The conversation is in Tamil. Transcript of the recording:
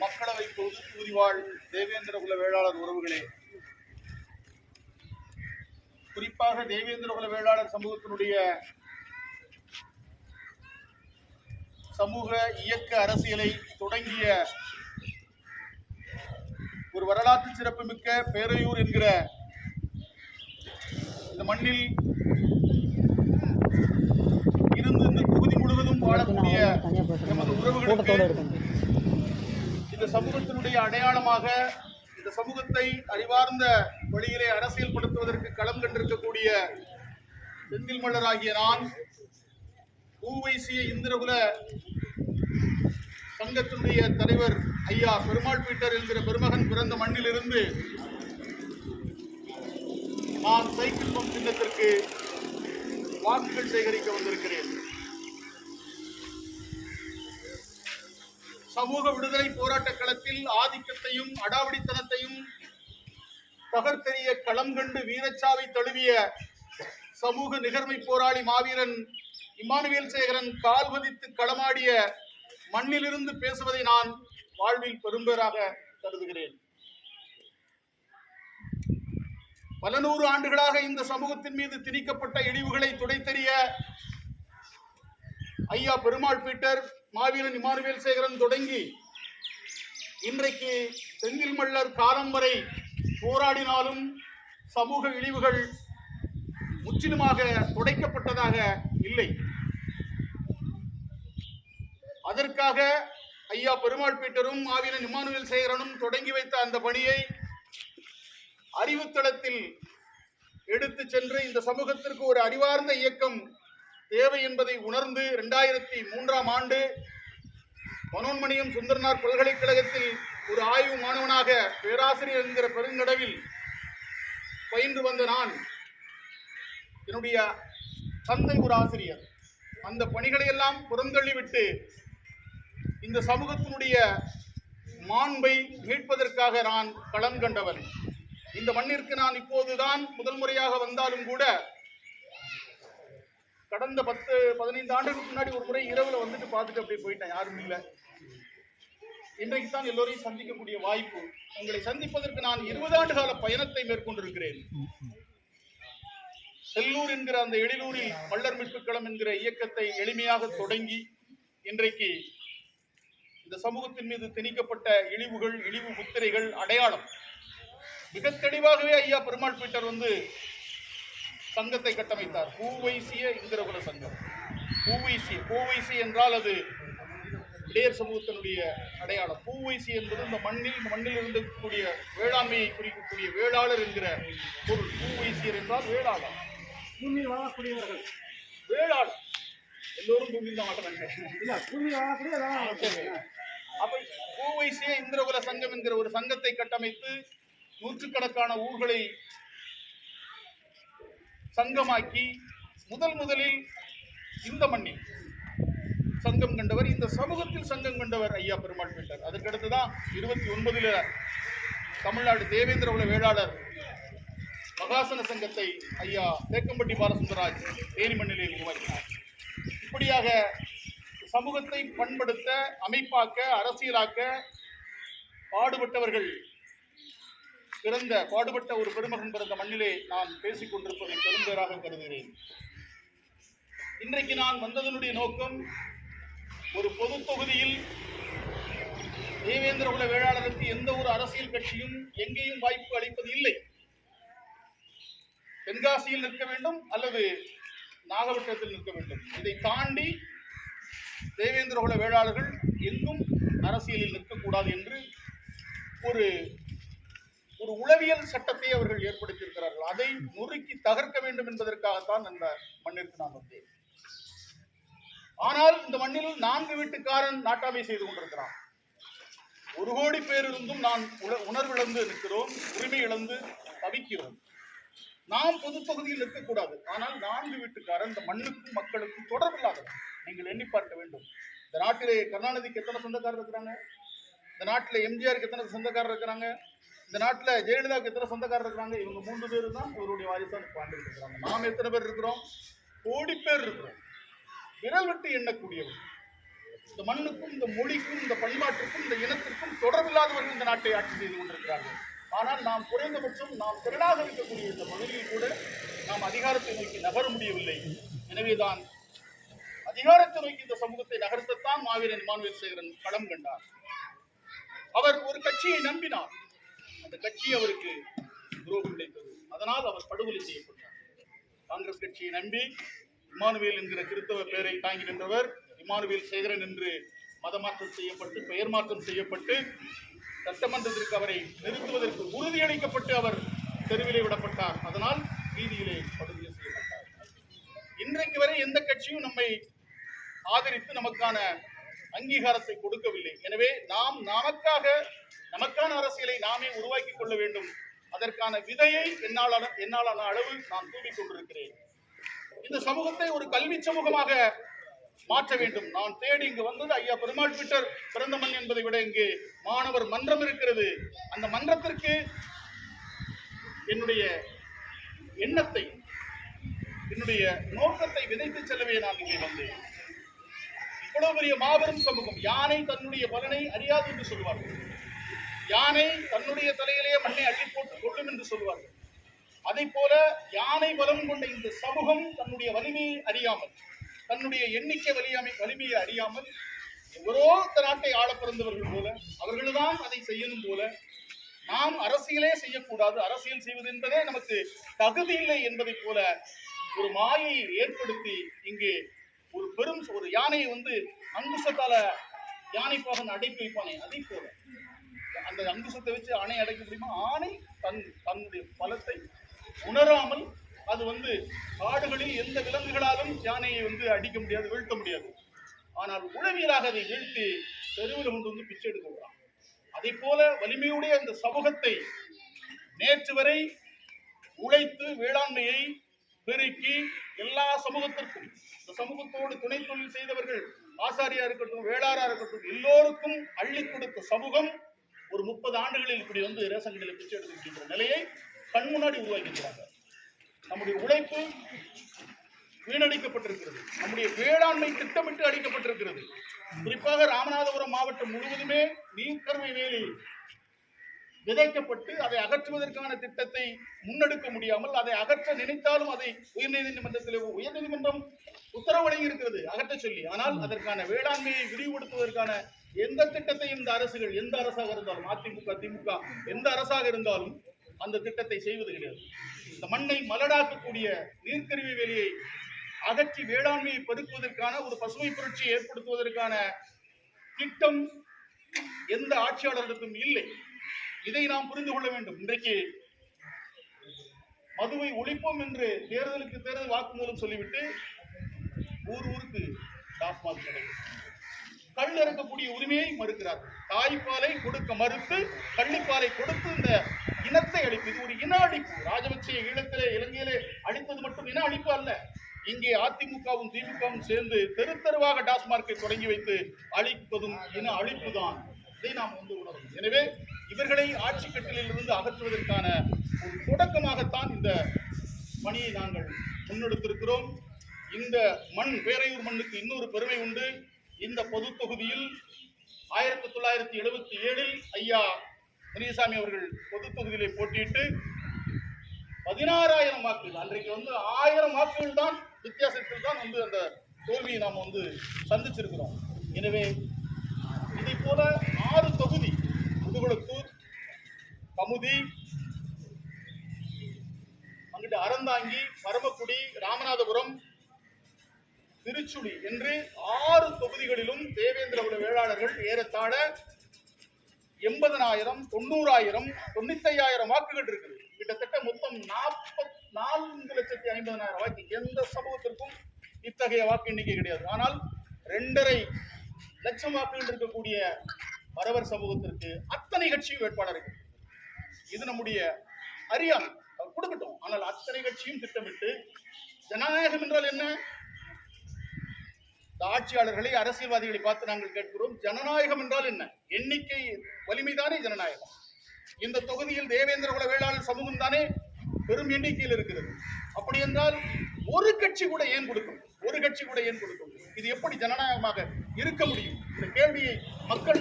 மக்களவை தொகுதி வாழ் தேவேந்திர குல வேளாளர் உறவுகளே, குறிப்பாக தேவேந்திர குல வேளாளர் சமூகத்தினுடைய சமூக இயக்க அரசியலை தொடங்கிய ஒரு வரலாற்று சிறப்புமிக்க பேரையூர் என்கிற இந்த மண்ணில் இருந்து இந்த தொகுதி முழுவதும் வாழக்கூடிய நமது உறவுகளுக்கு இந்த சமூகத்தினுடைய அடையாளமாக இந்த சமூகத்தை அறிவார்ந்த வழியிலே அரசியல்படுத்துவதற்கு களம் கண்டிருக்கக்கூடிய செந்தில் மல்லராகிய நான் ஊவைசிய இந்திரகுல சங்கத்தினுடைய தலைவர் ஐயா பெருமாள் பீட்டர் என்கிற பெருமகன் பிறந்த மண்ணிலிருந்து நான் சைக்கிள் பம்ப் சின்னத்திற்கு வாக்குகள் சேகரிக்க வந்திருக்கிறேன். சமூக விடுதலை போராட்ட களத்தில் ஆதிக்கத்தையும் அடாவடித்தனத்தையும் தகர்த்தெறிய களம் கண்டு வீரச்சாவை தழுவிய சமூக நிகர்மை போராளி மாவீரன் இமானுவேல் சேகரன் கால் பதித்து களமாடிய மண்ணிலிருந்து பேசுவதை நான் வாழ்வில் பெரும்பேறாக கருதுகிறேன். பல நூறு ஆண்டுகளாக இந்த சமூகத்தின் மீது திணிக்கப்பட்ட இழிவுகளை துடைத்தெறிய ஐயா பெருமாள் பீட்டர் மாவீரன் இமானுவேல் சேகரன் தொடங்கி இன்றைக்கு செந்தில் மல்லர் காலம் வரை போராடினாலும் சமூக இழிவுகள் முற்றிலுமாக துடைக்கப்பட்டதாக இல்லை. அதற்காக ஐயா பெருமாள் பீட்டரும் மாவீரன் இமானுவேல் சேகரனும் தொடங்கி வைத்த அந்த பணியை அறிவுத்தளத்தில் எடுத்து சென்று இந்த சமூகத்திற்கு ஒரு அறிவார்ந்த இயக்கம் தேவை என்பதை உணர்ந்து 2003ஆம் ஆண்டு மனோன்மணியம் சுந்தரனார் பல்கலைக்கழகத்தில் ஒரு ஆய்வு மாணவனாக பேராசிரியர் என்கிற பெருங்கடவில் பயின்று வந்த நான், என்னுடைய தந்தை ஒரு ஆசிரியர், அந்த பணிகளை எல்லாம் புறந்தள்ளிவிட்டு இந்த சமூகத்தினுடைய மாண்பை மீட்பதற்காக நான் களம் கண்டவன். இந்த மண்ணிற்கு நான் இப்போதுதான் முதல் முறையாக வந்தாலும் கூட கடந்த 10-15 ஆண்டுகளுக்கு முன்னாடி ஒரு முறை இரவுல வந்துட்டு பார்த்துட்டு அப்படியே போயிட்டேன், யாரும் இல்லை. இன்றைக்கு தான் எல்லோரையும் சந்திக்கக்கூடிய வாய்ப்பு. உங்களை சந்திப்பதற்கு நான் 20 ஆண்டு கால பயணத்தை மேற்கொண்டிருக்கிறேன். செல்லூர் என்கிற அந்த எழிலூரில் மல்லர் மீட்புக் களம் என்கிற இயக்கத்தை எளிமையாக தொடங்கி இன்றைக்கு இந்த சமூகத்தின் மீது திணிக்கப்பட்ட இழிவுகள், இழிவு முத்திரைகள் அடையாளம் மிக தெளிவாகவே ஐயா பெருமாள் பீட்டர் சங்கத்தை கட்டமைத்தார். ஊவைசிய இந்திரகுல சங்கம். பூவைசி என்றால் அது இடையர் சமூகத்தினுடைய அடையாளம். பூவைசி என்பது இந்த மண்ணில் இருக்கக்கூடிய வேளாண்மையை குறிக்கக்கூடிய வேளாளர் என்கிற பொருள். பூவைசியர் என்றால் வேளாளர், பூமியில் வாழக்கூடியவர்கள். வேளாளர் எல்லோரும் பூமியில் தான் வாழறாங்க. அப்ப பூவைசிய இந்திரகுல சங்கம் என்கிற ஒரு சங்கத்தை கட்டமைத்து நூற்றுக்கணக்கான ஊர்களை சங்கமாக்கி முதலில் இந்த மண்ணில் சங்கம் கண்டவர், இந்த சமூகத்தில் சங்கம் கண்டவர் ஐயா பெருமாள் பீட்டர். அதற்கடுத்துதான் 29 தமிழ்நாடு தேவேந்திர குல வேளாளர் மகாசன சங்கத்தை ஐயா தேக்கம்பட்டி பாலசுந்தரராஜ் தேனி மண்ணிலே உருவாக்கினார். இப்படியாக சமூகத்தை பண்படுத்த, அமைப்பாக்க, அரசியலாக்க பாடுபட்ட ஒரு பெருமகன் பிறந்த மண்ணிலே நான் பேசிக் கொண்டிருப்பதை பெரும்பேறாக கருதுகிறேன். இன்றைக்கு நான் வந்ததனுடைய நோக்கம், ஒரு பொது தொகுதியில் தேவேந்திர குல வேளாளருக்கு எந்த ஒரு அரசியல் கட்சியும் எங்கேயும் வாய்ப்பு அளிப்பது இல்லை. தென்காசியில் நிற்க வேண்டும் அல்லது நாகப்பட்டினத்தில் நிற்க வேண்டும். இதை தாண்டி தேவேந்திர குல வேளாளர்கள் எங்கும் அரசியலில் நிற்கக்கூடாது என்று ஒரு உளவியல் சட்டத்தை அவர்கள் ஏற்படுத்தியிருக்கிறார்கள். அதை நொறுக்கி தகர்க்க வேண்டும் என்பதற்காகத்தான் அந்த மண்ணிற்கு நான் வந்தேன். ஆனால் இந்த மண்ணில் 4 வீட்டுக்காரன் நாட்டாமை செய்து கொண்டிருக்கிறான். 1 கோடி பேர் இருந்தும் நான் உணர்விழந்து நிற்கிறோம், உரிமை இழந்து தவிக்கிறோம். நாம் பொது தொகுதியில் நிற்கக்கூடாது. ஆனால் 4 வீட்டுக்காரன் இந்த மண்ணுக்கும் மக்களுக்கும் தொடர்பில்லாதவர். நீங்கள் எண்ணி பார்க்க வேண்டும். இந்த நாட்டிலே கருணாநிதிக்கு எத்தனை சொந்தக்காரர் இருக்கிறாங்க? இந்த நாட்டில் எம்ஜிஆருக்கு எத்தனை சொந்தக்காரர் இருக்கிறாங்க? இந்த நாட்டில் ஜெயலலிதாவுக்கு எத்தனை சொந்தக்காரர் இருக்கிறாங்க? இவங்க 3 பேர் தான் இவருடைய வாரிசாக வாழ்ந்துட்டு இருக்கிறாங்க. நாம் எத்தனை பேர் இருக்கிறோம்? கோடி பேர் இருக்கிறோம். விரல் விட்டு எண்ணக்கூடியவர். இந்த மண்ணுக்கும் இந்த மொழிக்கும் இந்த பண்பாட்டுக்கும் இந்த இனத்திற்கும் தொடர்பில்லாதவர்கள் இந்த நாட்டை ஆட்சி செய்து கொண்டிருக்கிறார்கள். ஆனால் நாம் குறைந்தபட்சம் நாம் திரளாக இருக்கக்கூடிய இந்த பகுதியில் கூட நாம் அதிகாரத்தை நோக்கி நகர முடியவில்லை. எனவேதான் அதிகாரத்தை நோக்கி இந்த சமூகத்தை நகர்த்தத்தான் மாவீரன் இமானுவேல் சேகரன் களம் கண்டார். அவர் ஒரு கட்சியை நம்பினார், அந்த கட்சி அவருக்கு துரோகம் கிடைத்தது. அதனால் அவர் படுகொலை செய்யப்பட்டார். காங்கிரஸ் கட்சியை நம்பி இமானுவேல் என்கிற கிறிஸ்தவ பெயரை தாங்கி நின்றவர் இமானுவேல் சேகரன் என்று மதமாற்றம் செய்யப்பட்டு பெயர் மாற்றம் செய்யப்பட்டு சட்டமன்றத்திற்கு அவரை நிறுத்துவதற்கு உறுதியளிக்கப்பட்டு அவர் தெருவிலே விடப்பட்டார். அதனால் வீதியிலே படுகொலை செய்யப்பட்டார். இன்றைக்கு வரை எந்த கட்சியும் நம்மை ஆதரித்து நமக்கான அங்கீகாரத்தை கொடுக்கவில்லை. எனவே நாம் நமக்கான அரசியலை நாமே உருவாக்கி கொள்ள வேண்டும். அதற்கான விதையை என்னாலான அளவு நான் தூவிக் கொண்டிருக்கிறேன். இந்த சமூகத்தை ஒரு கல்வி சமூகமாக மாற்ற வேண்டும். நான் தேடி இங்கு வந்தது ஐயா பெருமாள் பீட்டர் பிறந்த மண் என்பதை விட இங்கு மாணவர் மன்றம் இருக்கிறது. அந்த மன்றத்திற்கு என்னுடைய எண்ணத்தை என்னுடைய நோக்கத்தை விதைத்து செல்லவே நான் இங்கே வந்தேன். இவ்வளவு பெரிய மாபெரும் சமூகம், யானை தன்னுடைய பலனை அறியாது என்று சொல்வார்கள். யானை தன்னுடைய தலையிலேயே மண்ணை அள்ளி போட்டு கொள்ளும் என்று சொல்வார்கள். அதை போல யானை பலம் கொண்ட இந்த சமூகம் தன்னுடைய வலிமையை அறியாமல், தன்னுடைய எண்ணிக்கை வலிமையை அறியாமல் எவரோ இந்த நாட்டை ஆள பிறந்தவர்கள் போல அவர்கள்தான் அதை செய்யணும் போல நாம் அரசியலே செய்யக்கூடாது, அரசியல் செய்வது என்பதே நமக்கு தகுதி இல்லை என்பதை போல ஒரு மாயையை ஏற்படுத்தி இங்கே ஒரு யானையை அங்குசத்தால யானை பாகன் அடைப்பு வைப்பானே, அதை போல அந்த அங்குசத்தை வச்சு ஆணை அடைக்க முடியுமா? ஆணை தன்னுடைய பலத்தை உணராமல் அது காடுகளில் எந்த விலங்குகளாலும் யானையை அடிக்க முடியாது, வீழ்த்த முடியாது. ஆனால் உளவியலாக அதை வீழ்த்தி தெருவில் கொண்டு பிச்சை எடுக்க விடுறான். அதை போல வலிமையுடைய இந்த சமூகத்தை நேற்று வரை உழைத்து வேளாண்மையை பெருக்கி எல்லா சமூகத்திற்கும், இந்த சமூகத்தோடு துணை தொழில் செய்தவர்கள், ஆசாரியா இருக்கட்டும், வேளாரா இருக்கட்டும், எல்லோருக்கும் அள்ளி கொடுத்த சமூகம் ஒரு 30 ஆண்டுகளில் இப்படி ரேஷன் கடையில் பிச்சை எடுத்துக்கின்ற நிலையை கண் முன்னாடி உருவாக்கிக்கிறாங்க. நம்முடைய உழைப்பு வீணடிக்கப்பட்டிருக்கிறது. நம்முடைய வேளாண்மை திட்டமிட்டு அளிக்கப்பட்டிருக்கிறது. குறிப்பாக ராமநாதபுரம் மாவட்டம் முழுவதுமே நீர்க்கருவை வேலி விதைக்கப்பட்டு அதை அகற்றுவதற்கான திட்டத்தை முன்னெடுக்க முடியாமல், அதை அகற்ற நினைத்தாலும் அதை உயர்நீதிமன்றம் உத்தரவு வழங்கி இருக்கிறது அகற்ற சொல்லி. ஆனால் அதற்கான வேளாண்மையை விரிவுபடுத்துவதற்கான எந்த திட்டத்தையும் இந்த அரசுகள், எந்த அரசாக இருந்தாலும், அதிமுக திமுக எந்த அரசாக இருந்தாலும் அந்த திட்டத்தை செய்வது கிடையாது. இந்த மண்ணை மலடாக்கக்கூடிய நீர்க்கருவி வேலியை அகற்றி வேளாண்மையை பெருக்குவதற்கான ஒரு பசுமை புரட்சியை ஏற்படுத்துவதற்கான திட்டம் எந்த ஆட்சியாளர்களுக்கும் இல்லை. இதை நாம் புரிந்து கொள்ள வேண்டும். இன்றைக்கு மதுவை ஒழிப்போம் என்று தேர்தலுக்கு தேர்தல் வாக்குமூலம் சொல்லிவிட்டு ஊருக்கு டாஸ்மாக் கடை, கல் இறக்கக்கூடிய உரிமையை மறுக்கிறார். தாய்ப்பாலை கொடுக்க மறுத்து கள்ளிப்பாலை கொடுத்து இந்த இனத்தை அழிப்பு. இது ஒரு இன அழிப்பு. ராஜபக்சே ஈழத்திலே இலங்கையிலே அழித்தது மட்டும் இன அழிப்பு அல்ல. இங்கே அதிமுகவும் திமுகவும் சேர்ந்து தெருவாக டாஸ்மார்க்கை தொடங்கி வைத்து அழிப்பதும் இன அழிப்பு தான். இதை நாம் உணரும். எனவே இவர்களை ஆட்சி கட்டிலில் இருந்து அகற்றுவதற்கான ஒரு தொடக்கமாகத்தான் இந்த பணியை நாங்கள் முன்னெடுத்திருக்கிறோம். இந்த மண், பேரையூர் மண்ணுக்கு இன்னொரு பெருமை உண்டு. இந்த பொது தொகுதியில் 1977 ஐயா முனியசாமி அவர்கள் பொது தொகுதியிலே போட்டியிட்டு 16,000 வாக்குகள், அன்றைக்கு 1000 வாக்குகள் தான் வித்தியாசத்தில் தான் அந்த தோல்வியை நாம் சந்திச்சிருக்கிறோம். எனவே இதை போல 6 தொகுதி, முதுகுளத்தூர், கமுதி, அங்கிட்டு அறந்தாங்கி, பரமக்குடி, ராமநாதபுரம், திருச்சுழி என்று 6 தொகுதிகளிலும் தேவேந்திர குல வேளாளர்கள் ஏறத்தாழ 80,000, 90,000, 95,000 வாக்குகள் இருக்குது. கிட்டத்தட்ட மொத்தம் 4,50,000 வாக்கு. எந்த சமூகத்திற்கும் இத்தகைய வாக்கு எண்ணிக்கை கிடையாது. ஆனால் 2.5 லட்சம் வாக்குகள் இருக்கக்கூடிய மறவர் சமூகத்திற்கு அத்தனை கட்சியும் வேட்பாளர் இருக்கு. இது நம்முடைய அறியாமை. அவர் கொடுக்கட்டும். ஆனால் அத்தனை கட்சியும் திட்டமிட்டு, ஜனநாயகம் என்றால் என்ன? இந்த ஆட்சியாளர்களை, அரசியல்வாதிகளை பார்த்து நாங்கள் கேட்கிறோம், ஜனநாயகம் என்றால் என்ன? எண்ணிக்கை வலிமைதானே ஜனநாயகம். இந்த தொகுதியில் தேவேந்திர குல வேளாளர் சமூகம் தானே பெரும் எண்ணிக்கையில் இருக்கிறது. அப்படி என்றால் ஒரு கட்சி கூட ஏன் கொடுக்கும்? இது எப்படி ஜனநாயகமாக இருக்க முடியும்? இந்த கேள்வியை மக்கள்